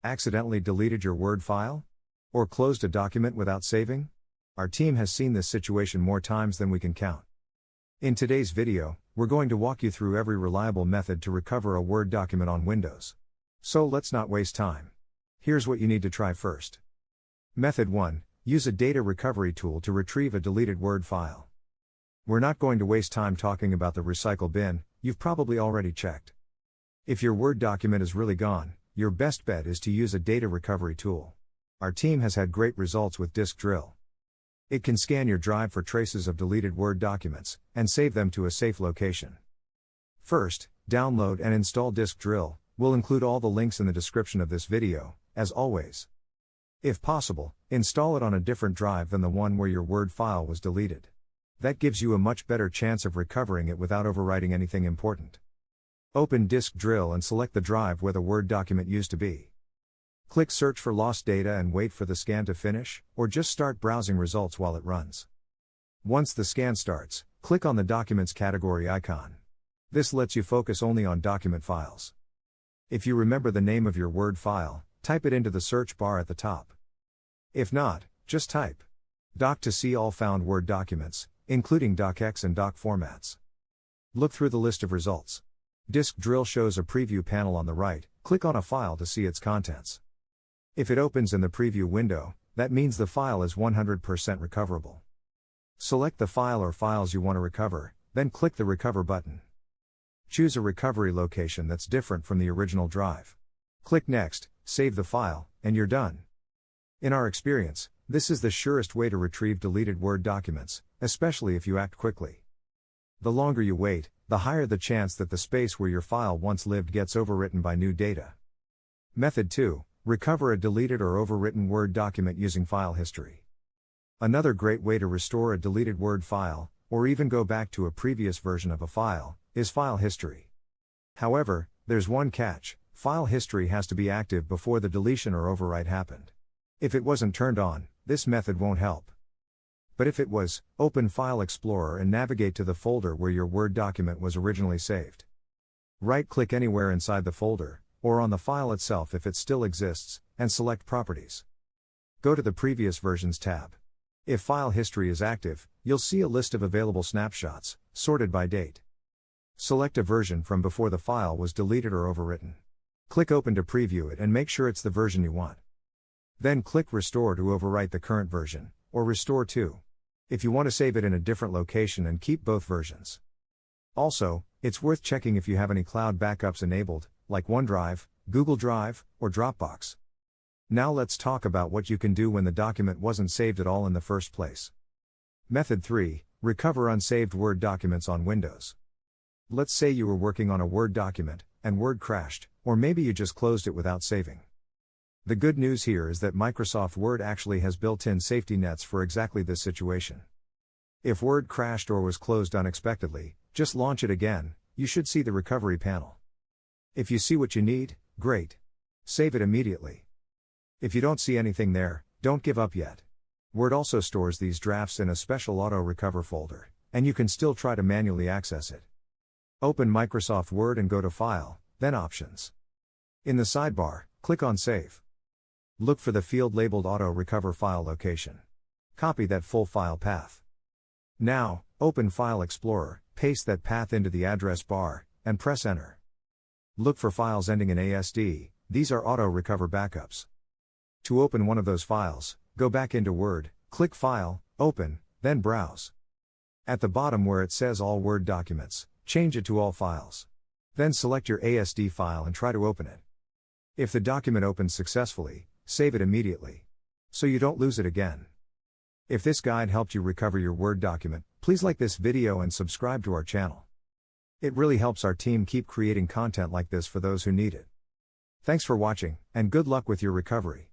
Accidentally deleted your Word file? Or closed a document without saving? Our team has seen this situation more times than we can count. In today's video, we're going to walk you through every reliable method to recover a Word document on Windows. So let's not waste time. Here's what you need to try first. Method 1. Use a data recovery tool to retrieve a deleted Word file. We're not going to waste time talking about the recycle bin, you've probably already checked. If your Word document is really gone, your best bet is to use a data recovery tool. Our team has had great results with Disk+Drill. It can scan your drive for traces of deleted Word documents, and save them to a safe location. First, download and install Disk+Drill. We'll include all the links in the description of this video, as always. If possible, install it on a different drive than the one where your Word file was deleted. That gives you a much better chance of recovering it without overwriting anything important. Open Disk+Drill and select the drive where the Word document used to be. Click Search for lost data and wait for the scan to finish, or just start browsing results while it runs. Once the scan starts, click on the Documents category icon. This lets you focus only on document files. If you remember the name of your Word file, type it into the search bar at the top. If not, just type doc to see all found Word documents, including docx and doc formats. Look through the list of results. Disk+Drill shows a preview panel on the right. Click on a file to see its contents. If it opens in the preview window, that means the file is 100% recoverable. Select the file or files you want to recover, then click the Recover button. Choose a recovery location that's different from the original drive. Click Next, save the file, and you're done. In our experience, this is the surest way to retrieve deleted Word documents, especially if you act quickly. The longer you wait, the higher the chance that the space where your file once lived gets overwritten by new data. Method 2. Recover a deleted or overwritten Word document using file history. Another great way to restore a deleted Word file, or even go back to a previous version of a file, is file history. However, there's one catch: file history has to be active before the deletion or overwrite happened. If it wasn't turned on, this method won't help. But if it was, open File Explorer and navigate to the folder where your Word document was originally saved. Right-click anywhere inside the folder, or on the file itself if it still exists, and select Properties. Go to the Previous Versions tab. If file history is active, you'll see a list of available snapshots, sorted by date. Select a version from before the file was deleted or overwritten. Click Open to preview it and make sure it's the version you want. Then click Restore to overwrite the current version, or Restore to, if you want to save it in a different location and keep both versions. Also, it's worth checking if you have any cloud backups enabled, like OneDrive, Google Drive, or Dropbox. Now let's talk about what you can do when the document wasn't saved at all in the first place. Method 3. Recover unsaved Word documents on Windows. Let's say you were working on a Word document, and Word crashed, or maybe you just closed it without saving. The good news here is that Microsoft Word actually has built-in safety nets for exactly this situation. If Word crashed or was closed unexpectedly, just launch it again. You should see the recovery panel. If you see what you need, great. Save it immediately. If you don't see anything there, don't give up yet. Word also stores these drafts in a special auto recover folder, and you can still try to manually access it. Open Microsoft Word and go to File, then Options. In the sidebar, click on Save. Look for the field labeled Auto Recover File Location. Copy that full file path. Now, open File Explorer, paste that path into the address bar, and press Enter. Look for files ending in ASD, these are auto recover backups. To open one of those files, go back into Word, click File, Open, then Browse. At the bottom where it says All Word Documents, change it to All Files. Then select your ASD file and try to open it. If the document opens successfully, save it immediately, so you don't lose it again. If this guide helped you recover your Word document, please like this video and subscribe to our channel. It really helps our team keep creating content like this for those who need it. Thanks for watching, and good luck with your recovery.